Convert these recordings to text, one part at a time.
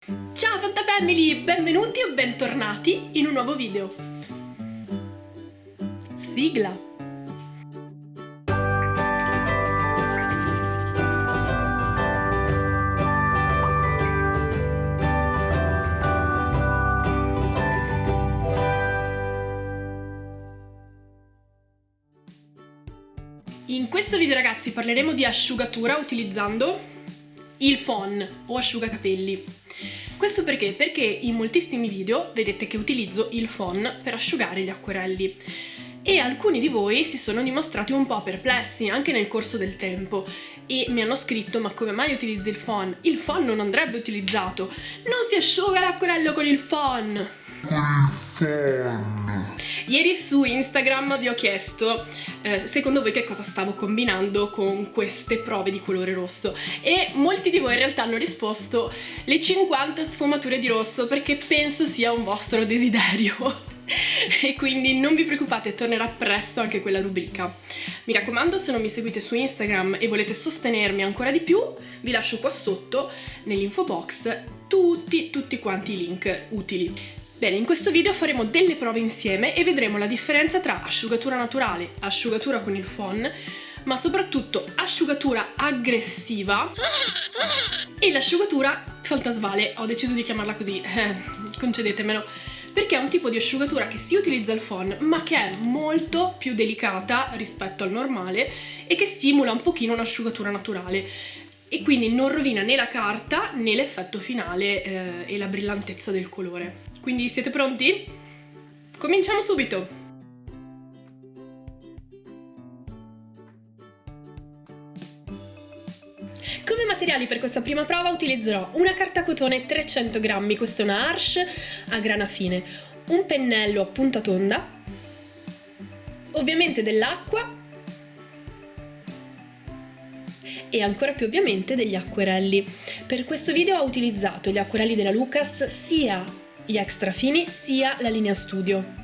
Ciao Fanta Family, benvenuti o bentornati in un nuovo video. Sigla. In questo video ragazzi parleremo di asciugatura utilizzando il phon o asciugacapelli. Questo perché? Perché in moltissimi video vedete che utilizzo il phon per asciugare gli acquerelli e alcuni di voi si sono dimostrati un po' perplessi anche nel corso del tempo e mi hanno scritto: ma come mai utilizzi il phon? Il phon non andrebbe utilizzato, non si asciuga l'acquerello con il phon! Ieri su Instagram vi ho chiesto secondo voi che cosa stavo combinando con queste prove di colore rosso e molti di voi in realtà hanno risposto le 50 sfumature di rosso, perché penso sia un vostro desiderio e quindi non vi preoccupate, tornerà presto anche quella rubrica. Mi raccomando, se non mi seguite su Instagram e volete sostenermi ancora di più, vi lascio qua sotto nell'info box tutti quanti i link utili. Bene, in questo video faremo delle prove insieme e vedremo la differenza tra asciugatura naturale, asciugatura con il phon, ma soprattutto asciugatura aggressiva e l'asciugatura fantasmale. Ho deciso di chiamarla così, concedetemelo, perché è un tipo di asciugatura che si utilizza il phon, ma che è molto più delicata rispetto al normale e che simula un pochino un'asciugatura naturale. E quindi non rovina né la carta né l'effetto finale e la brillantezza del colore. Quindi siete pronti? Cominciamo subito! Come materiali per questa prima prova utilizzerò una carta cotone 300 grammi, questa è una Arches a grana fine, un pennello a punta tonda, ovviamente dell'acqua e ancora più ovviamente degli acquerelli. Per questo video ho utilizzato gli acquerelli della Lucas, sia gli extra fini sia la linea studio.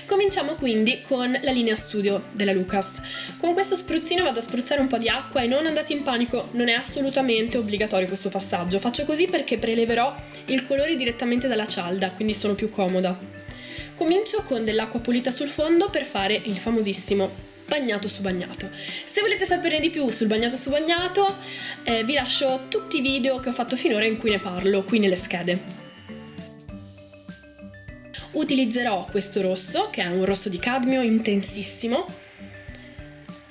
Cominciamo quindi con la linea studio della Lucas. Con questo spruzzino vado a spruzzare un po' di acqua e non andate in panico, non è assolutamente obbligatorio questo passaggio. Faccio così perché preleverò il colore direttamente dalla cialda, quindi sono più comoda. Comincio con dell'acqua pulita sul fondo per fare il famosissimo bagnato su bagnato. Se volete saperne di più sul bagnato su bagnato, vi lascio tutti i video che ho fatto finora in cui ne parlo, qui nelle schede. Utilizzerò questo rosso, che è un rosso di cadmio intensissimo.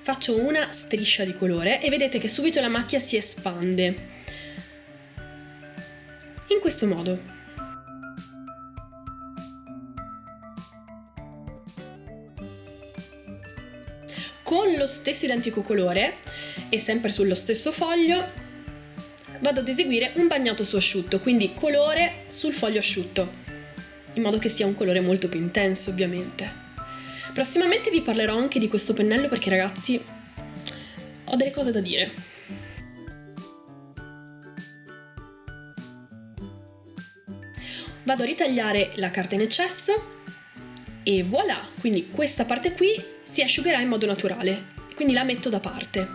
Faccio una striscia di colore e vedete che subito la macchia si espande. In questo modo. Con lo stesso identico colore e sempre sullo stesso foglio vado ad eseguire un bagnato su asciutto, quindi colore sul foglio asciutto, in modo che sia un colore molto più intenso ovviamente. Prossimamente vi parlerò anche di questo pennello perché ragazzi ho delle cose da dire. Vado a ritagliare la carta in eccesso e voilà, quindi questa parte qui si asciugherà in modo naturale, quindi la metto da parte.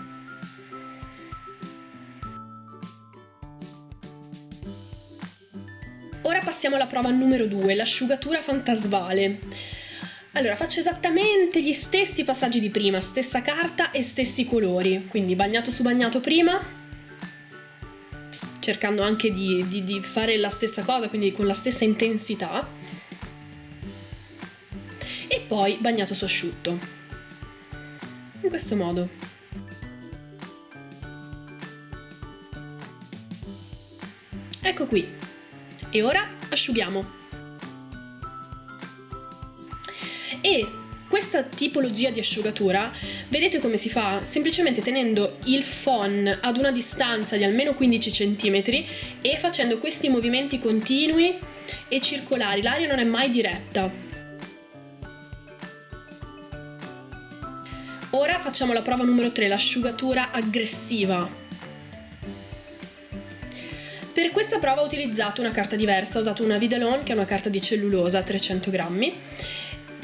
Ora passiamo alla prova numero 2, l'asciugatura fantasmale. Allora, faccio esattamente gli stessi passaggi di prima, stessa carta e stessi colori, quindi bagnato su bagnato prima, cercando anche di fare la stessa cosa, quindi con la stessa intensità. E poi bagnato su asciutto, in questo modo. Ecco qui. E ora asciughiamo. E questa tipologia di asciugatura, vedete come si fa? Semplicemente tenendo il phon ad una distanza di almeno 15 cm e facendo questi movimenti continui e circolari, l'aria non è mai diretta. Ora facciamo la prova numero 3, l'asciugatura aggressiva. Per questa prova ho utilizzato una carta diversa, ho usato una Vidalon che è una carta di cellulosa 300 grammi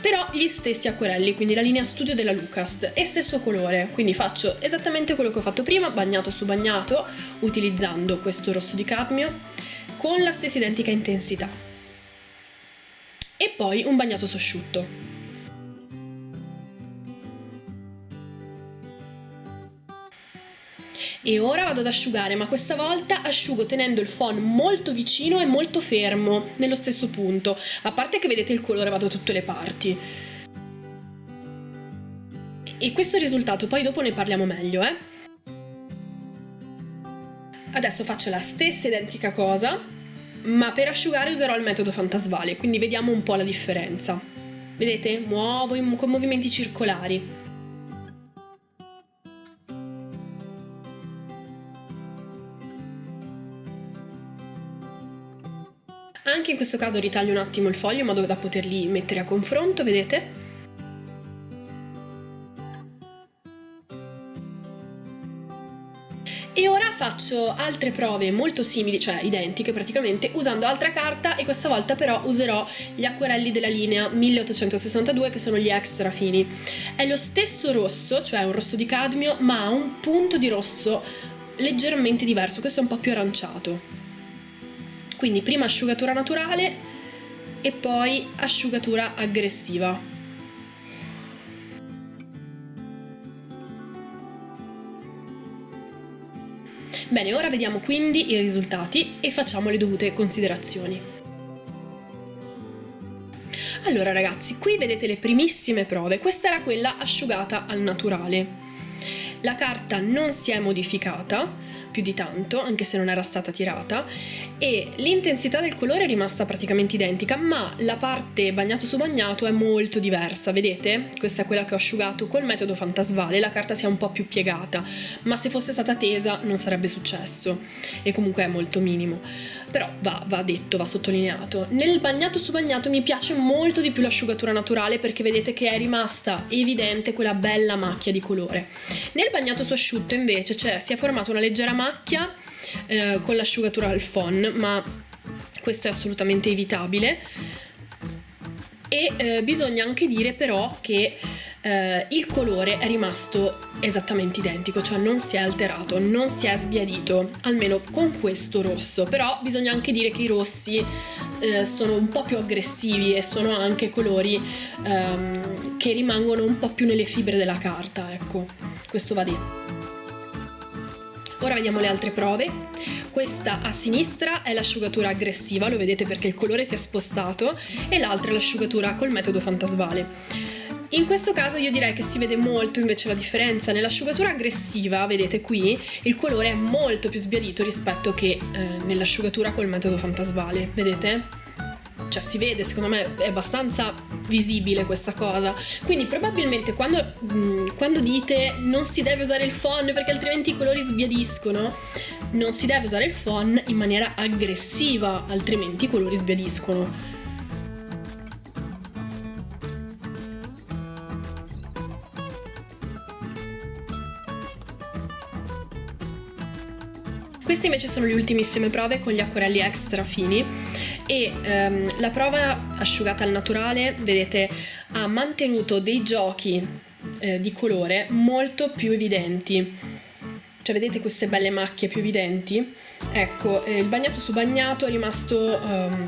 però gli stessi acquerelli, quindi la linea studio della Lucas, e stesso colore, quindi faccio esattamente quello che ho fatto prima, bagnato su bagnato, utilizzando questo rosso di cadmio con la stessa identica intensità, e poi un bagnato su asciutto. E ora vado ad asciugare, ma questa volta asciugo tenendo il phon molto vicino e molto fermo, nello stesso punto, a parte che vedete il colore va da tutte le parti. E questo risultato poi dopo ne parliamo meglio, Adesso faccio la stessa identica cosa, ma per asciugare userò il metodo fantasvale, quindi vediamo un po' la differenza. Vedete? Muovo con movimenti circolari. Anche in questo caso ritaglio un attimo il foglio in modo da poterli mettere a confronto, vedete? E ora faccio altre prove molto simili, cioè identiche praticamente, usando altra carta, e questa volta però userò gli acquerelli della linea 1862, che sono gli extra fini. È lo stesso rosso, cioè un rosso di cadmio, ma ha un punto di rosso leggermente diverso, questo è un po' più aranciato. Quindi prima asciugatura naturale e poi asciugatura aggressiva. Bene, ora vediamo quindi i risultati e facciamo le dovute considerazioni. Allora ragazzi, qui vedete le primissime prove, questa era quella asciugata al naturale. La carta non si è modificata più di tanto, anche se non era stata tirata, e l'intensità del colore è rimasta praticamente identica, ma la parte bagnato su bagnato è molto diversa, vedete? Questa è quella che ho asciugato col metodo fantasvale, la carta si è un po' più piegata, ma se fosse stata tesa non sarebbe successo, e comunque è molto minimo. Però va detto, va sottolineato. Nel bagnato su bagnato mi piace molto di più l'asciugatura naturale, perché vedete che è rimasta evidente quella bella macchia di colore. Nel bagnato su asciutto invece si è formata una leggera macchia con l'asciugatura al phon, ma questo è assolutamente evitabile. E bisogna anche dire però che il colore è rimasto esattamente identico, cioè non si è alterato, non si è sbiadito, almeno con questo rosso. Però bisogna anche dire che i rossi sono un po' più aggressivi e sono anche colori che rimangono un po' più nelle fibre della carta, ecco, questo va detto. Ora vediamo le altre prove. Questa a sinistra è l'asciugatura aggressiva, lo vedete perché il colore si è spostato, e l'altra è l'asciugatura col metodo fantasvale. In questo caso io direi che si vede molto invece la differenza. Nell'asciugatura aggressiva, vedete qui, il colore è molto più sbiadito rispetto che nell'asciugatura col metodo fantasvale, vedete? Cioè si vede, secondo me è abbastanza visibile questa cosa. Quindi probabilmente quando dite non si deve usare il phon perché altrimenti i colori sbiadiscono, non si deve usare il phon in maniera aggressiva, altrimenti i colori sbiadiscono. Queste invece sono le ultimissime prove con gli acquerelli extra fini, e la prova asciugata al naturale, vedete, ha mantenuto dei giochi di colore molto più evidenti. Cioè vedete queste belle macchie più evidenti? Ecco, il bagnato su bagnato è rimasto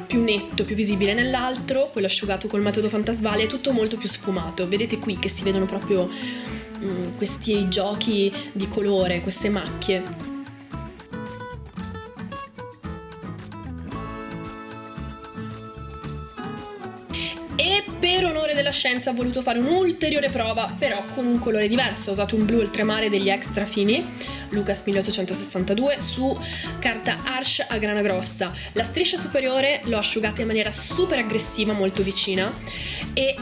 più netto, più visibile nell'altro, quello asciugato col metodo fantasvale è tutto molto più sfumato. Vedete qui che si vedono proprio questi giochi di colore, queste macchie. E per onore della scienza ho voluto fare un'ulteriore prova, però con un colore diverso. Ho usato un blu oltremare degli extra fini, Lucas 1862, su carta Arches a grana grossa. La striscia superiore l'ho asciugata in maniera super aggressiva, molto vicina, e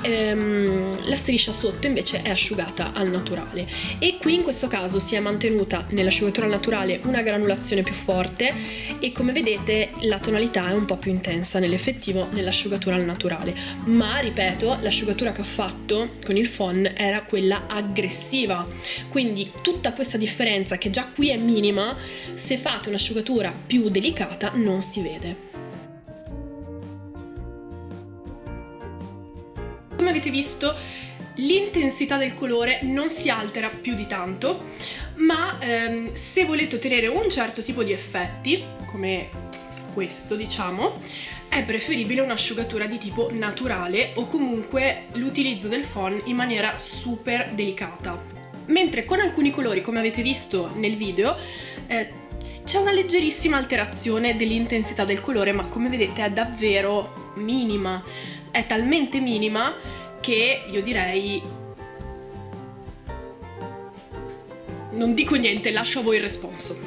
la striscia sotto invece è asciugata al naturale. E qui in questo caso si è mantenuta nell'asciugatura al naturale una granulazione più forte, e come vedete la tonalità è un po' più intensa nell'effettivo nell'asciugatura al naturale. Ma ripeto, l'asciugatura che ho fatto con il phon era quella aggressiva, quindi tutta questa differenza, che già qui è minima, se fate un'asciugatura più delicata non si vede. Come vi avete visto l'intensità del colore non si altera più di tanto, ma se volete ottenere un certo tipo di effetti, come questo diciamo, è preferibile un'asciugatura di tipo naturale o comunque l'utilizzo del phon in maniera super delicata. Mentre con alcuni colori, come avete visto nel video, c'è una leggerissima alterazione dell'intensità del colore, ma come vedete è davvero minima, è talmente minima che io direi... non dico niente, lascio a voi il responso.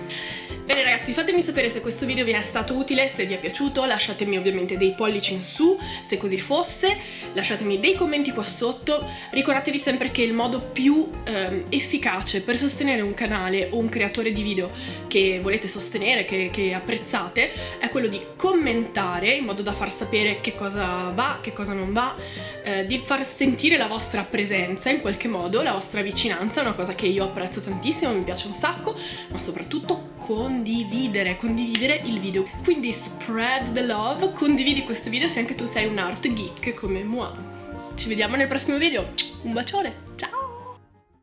Bene ragazzi, fatemi sapere se questo video vi è stato utile, se vi è piaciuto, lasciatemi ovviamente dei pollici in su, se così fosse, lasciatemi dei commenti qua sotto, ricordatevi sempre che il modo più efficace per sostenere un canale o un creatore di video che volete sostenere, che apprezzate, è quello di commentare in modo da far sapere che cosa va, che cosa non va, di far sentire la vostra presenza in qualche modo, la vostra vicinanza, è una cosa che io apprezzo tantissimo, mi piace un sacco, ma soprattutto condividere il video. Quindi spread the love, condividi questo video se anche tu sei un art geek come moi. Ci vediamo nel prossimo video, un bacione, ciao!